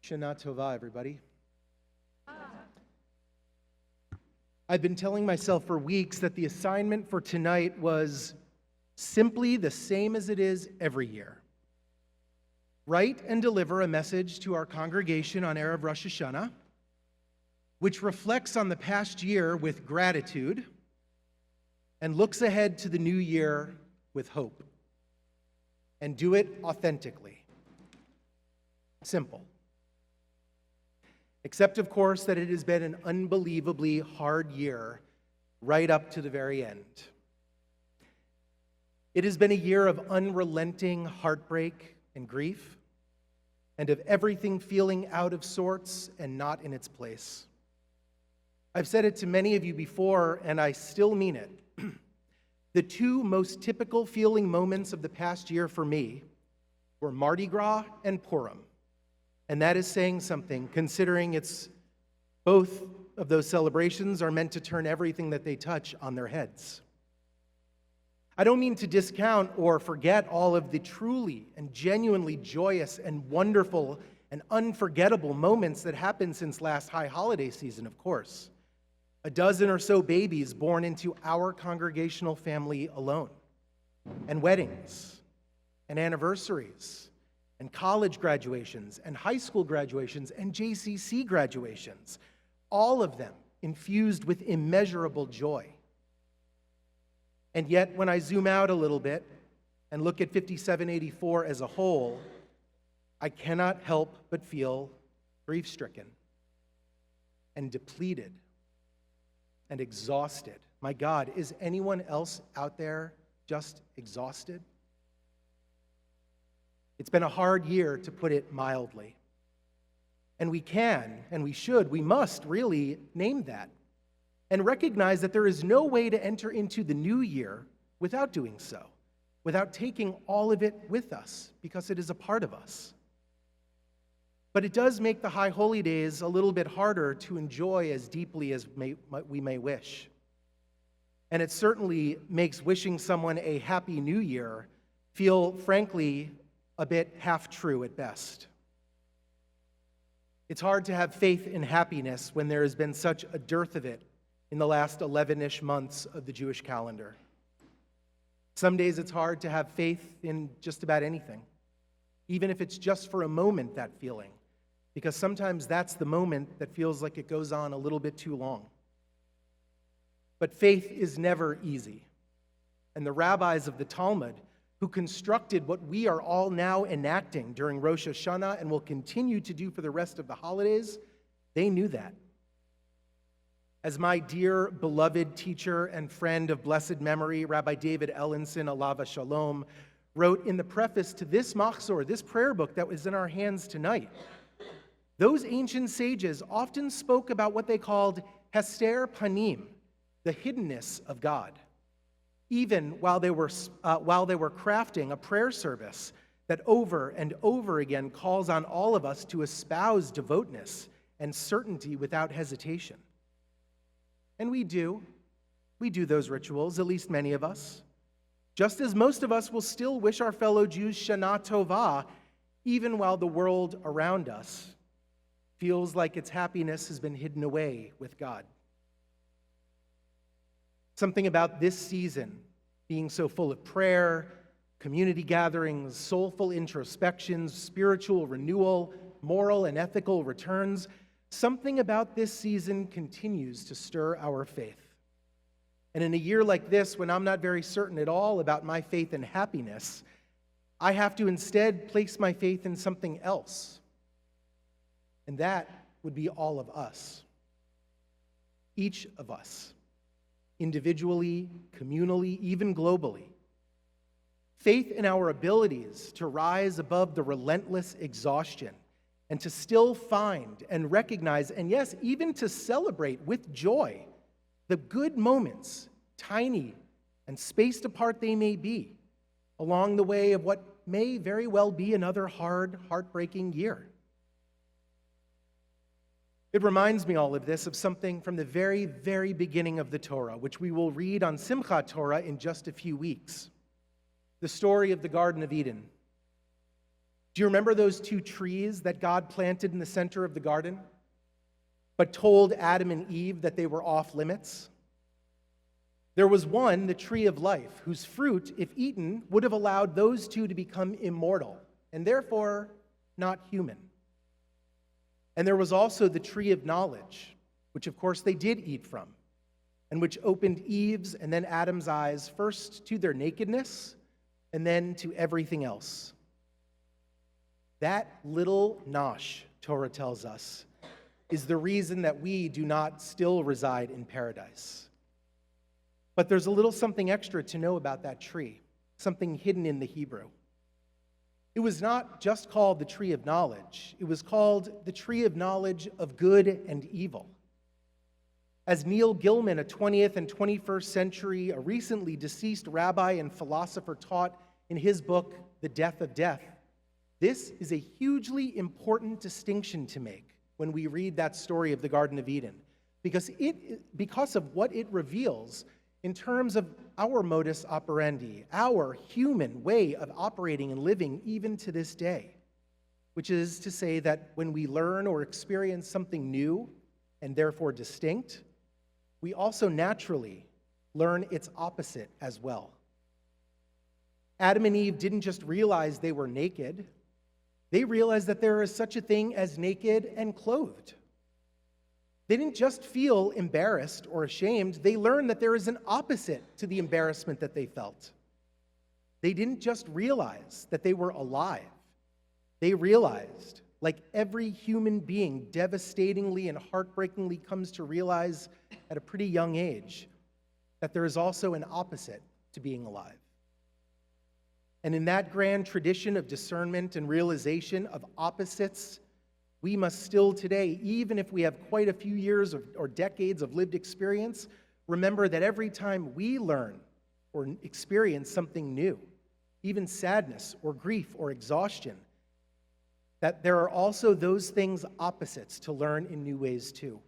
Shana Tova, everybody. I've been telling myself for weeks that the assignment for tonight was simply the same as it is every year. Write and deliver a message to our congregation on Erev Rosh Hashanah, which reflects on the past year with gratitude and looks ahead to the new year with hope. And do it authentically. Simple. Except, of course, that it has been an unbelievably hard year right up to the very end. It has been a year of unrelenting heartbreak and grief, and of everything feeling out of sorts and not in its place. I've said it to many of you before, and I still mean it. The two most typical feeling moments of the past year for me were Mardi Gras and Purim. And that is saying something, considering it's both of those celebrations are meant to turn everything that they touch on their heads. I don't mean to discount or forget all of the truly and genuinely joyous and wonderful and unforgettable moments that happened since last high holiday season, of course. A dozen or so babies born into our congregational family alone, and weddings, and anniversaries, and college graduations, and high school graduations, and JCC graduations, all of them infused with immeasurable joy. And yet, when I zoom out a little bit and look at 5784 as a whole, I cannot help but feel grief-stricken and depleted and exhausted. My God, is anyone else out there just exhausted? It's been a hard year, to put it mildly. And we can, and we should, we must really name that and recognize that there is no way to enter into the new year without doing so, without taking all of it with us, because it is a part of us. But it does make the High Holy Days a little bit harder to enjoy as deeply as we may wish. And it certainly makes wishing someone a Happy New Year feel, frankly, a bit half-true at best. It's hard to have faith in happiness when there has been such a dearth of it in the last 11-ish months of the Jewish calendar. Some days it's hard to have faith in just about anything, even if it's just for a moment, that feeling, because sometimes that's the moment that feels like it goes on a little bit too long. But faith is never easy. And the rabbis of the Talmud, who constructed what we are all now enacting during Rosh Hashanah and will continue to do for the rest of the holidays, they knew that. As my dear, beloved teacher and friend of blessed memory, Rabbi David Ellenson, Alav Shalom, wrote in the preface to this machzor, this prayer book that was in our hands tonight, those ancient sages often spoke about what they called hester panim, the hiddenness of God, even while they were crafting a prayer service that over and over again calls on all of us to espouse devoutness and certainty without hesitation. And we do those rituals, at least many of us, just as most of us will still wish our fellow Jews Shana Tova, even while the world around us feels like its happiness has been hidden away with God. Something about this season being so full of prayer, community gatherings, soulful introspections, spiritual renewal, moral and ethical returns, something about this season continues to stir our faith. And in a year like this, when I'm not very certain at all about my faith and happiness, I have to instead place my faith in something else. And that would be all of us. Each of us. Individually, communally, even globally. Faith in our abilities to rise above the relentless exhaustion and to still find and recognize, and yes, even to celebrate with joy, the good moments, tiny and spaced apart they may be, along the way of what may very well be another hard, heartbreaking year. It reminds me, all of this, of something from the very, very beginning of the Torah, which we will read on Simchat Torah in just a few weeks. The story of the Garden of Eden. Do you remember those two trees that God planted in the center of the garden, but told Adam and Eve that they were off limits? There was one, the tree of life, whose fruit, if eaten, would have allowed those two to become immortal, and therefore not human. And there was also the tree of knowledge, which of course they did eat from, and which opened Eve's and then Adam's eyes first to their nakedness and then to everything else. That little nosh, Torah tells us, is the reason that we do not still reside in paradise. But there's a little something extra to know about that tree, something hidden in the Hebrew. It was not just called the tree of knowledge. It was called the tree of knowledge of good and evil. As Neil Gilman, a 20th and 21st century, a recently deceased rabbi and philosopher, taught in his book, The Death of Death, this is a hugely important distinction to make when we read that story of the Garden of Eden, because of what it reveals in terms of our modus operandi, our human way of operating and living even to this day, which is to say that when we learn or experience something new and therefore distinct, we also naturally learn its opposite as well. Adam and Eve didn't just realize they were naked, they realized that there is such a thing as naked and clothed. They didn't just feel embarrassed or ashamed, they learned that there is an opposite to the embarrassment that they felt. They didn't just realize that they were alive. They realized, like every human being devastatingly and heartbreakingly comes to realize at a pretty young age, that there is also an opposite to being alive. And in that grand tradition of discernment and realization of opposites, we must still today, even if we have quite a few years or decades of lived experience, remember that every time we learn or experience something new, even sadness or grief or exhaustion, that there are also those things opposites to learn in new ways too.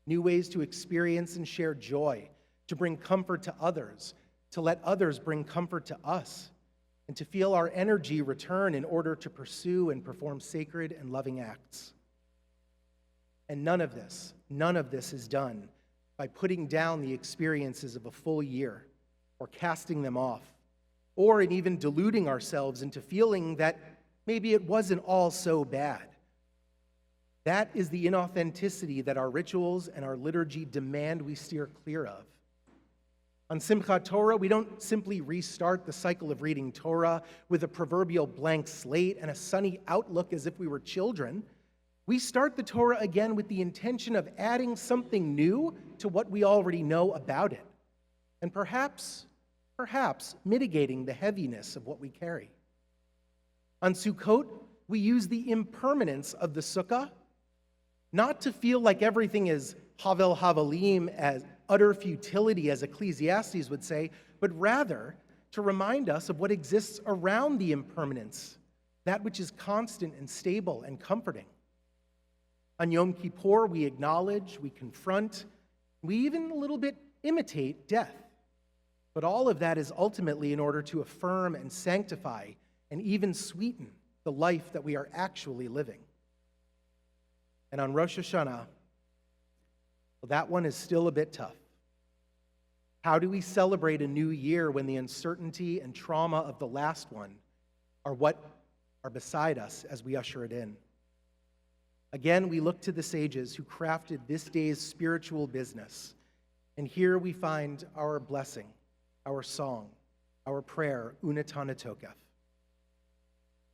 New ways to experience and share joy, to bring comfort to others, to let others bring comfort to us, and to feel our energy return in order to pursue and perform sacred and loving acts. And none of this is done by putting down the experiences of a full year or casting them off, or in even deluding ourselves into feeling that maybe it wasn't all so bad. That is the inauthenticity that our rituals and our liturgy demand we steer clear of. On Simchat Torah, we don't simply restart the cycle of reading Torah with a proverbial blank slate and a sunny outlook as if we were children. We start the Torah again with the intention of adding something new to what we already know about it, and perhaps mitigating the heaviness of what we carry. On Sukkot, we use the impermanence of the sukkah, not to feel like everything is havel havalim, as utter futility, as Ecclesiastes would say, but rather to remind us of what exists around the impermanence, that which is constant and stable and comforting. On Yom Kippur, we acknowledge, we confront, we even a little bit imitate death. But all of that is ultimately in order to affirm and sanctify and even sweeten the life that we are actually living. And on Rosh Hashanah, well, that one is still a bit tough. How do we celebrate a new year when the uncertainty and trauma of the last one are what are beside us as we usher it in? Again, we look to the sages who crafted this day's spiritual business, and here we find our blessing, our song, our prayer, Unatana Tokef.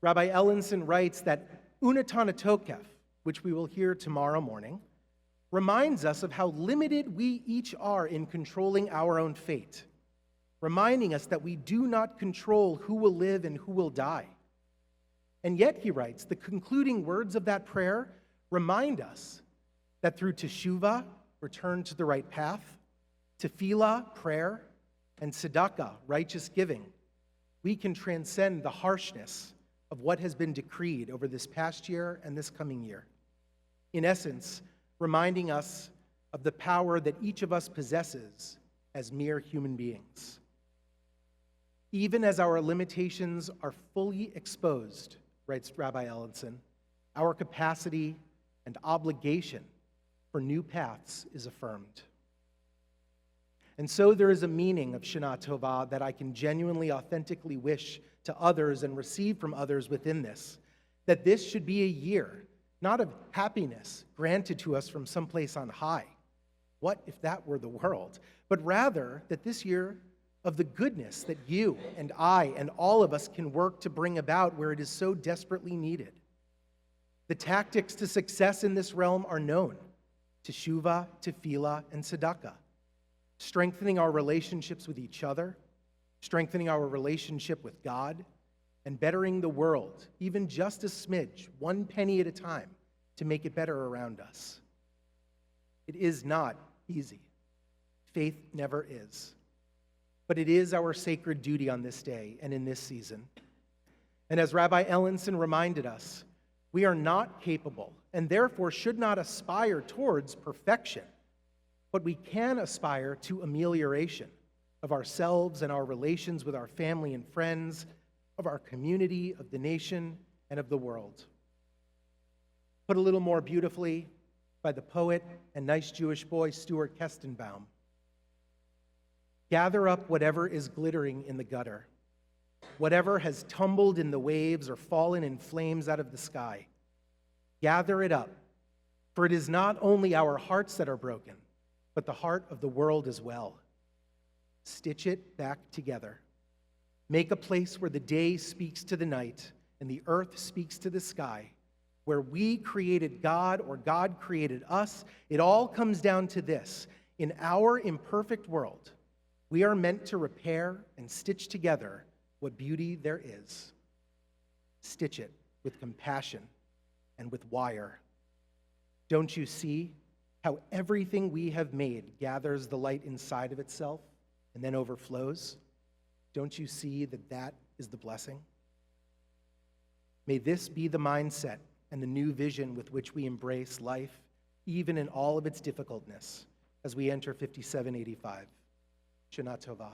Rabbi Ellenson writes that Unatana Tokef, which we will hear tomorrow morning, reminds us of how limited we each are in controlling our own fate, reminding us that we do not control who will live and who will die. And yet, he writes, the concluding words of that prayer remind us that through teshuvah, return to the right path, tefillah, prayer, and tzedakah, righteous giving, we can transcend the harshness of what has been decreed over this past year and this coming year. In essence, reminding us of the power that each of us possesses as mere human beings. Even as our limitations are fully exposed, writes Rabbi Ellenson, our capacity and obligation for new paths is affirmed. And so there is a meaning of Shana Tova that I can genuinely, authentically wish to others and receive from others within this, that this should be a year, not of happiness granted to us from someplace on high. What if that were the world? But rather that this year of the goodness that you and I and all of us can work to bring about where it is so desperately needed. The tactics to success in this realm are known: teshuvah, tefillah, and tzedakah. Strengthening our relationships with each other, strengthening our relationship with God, and bettering the world, even just a smidge, one penny at a time, to make it better around us. It is not easy. Faith never is. But it is our sacred duty on this day and in this season. And as Rabbi Ellenson reminded us, we are not capable and therefore should not aspire towards perfection, but we can aspire to amelioration of ourselves and our relations with our family and friends, of our community, of the nation, and of the world. Put a little more beautifully by the poet and nice Jewish boy Stuart Kestenbaum, gather up whatever is glittering in the gutter, whatever has tumbled in the waves or fallen in flames out of the sky. Gather it up, for it is not only our hearts that are broken, but the heart of the world as well. Stitch it back together. Make a place where the day speaks to the night and the earth speaks to the sky, where we created God or God created us. It all comes down to this: in our imperfect world, we are meant to repair and stitch together what beauty there is. Stitch it with compassion and with wire. Don't you see how everything we have made gathers the light inside of itself and then overflows? Don't you see that that is the blessing? May this be the mindset and the new vision with which we embrace life, even in all of its difficultness, as we enter 5785. Shana Tova.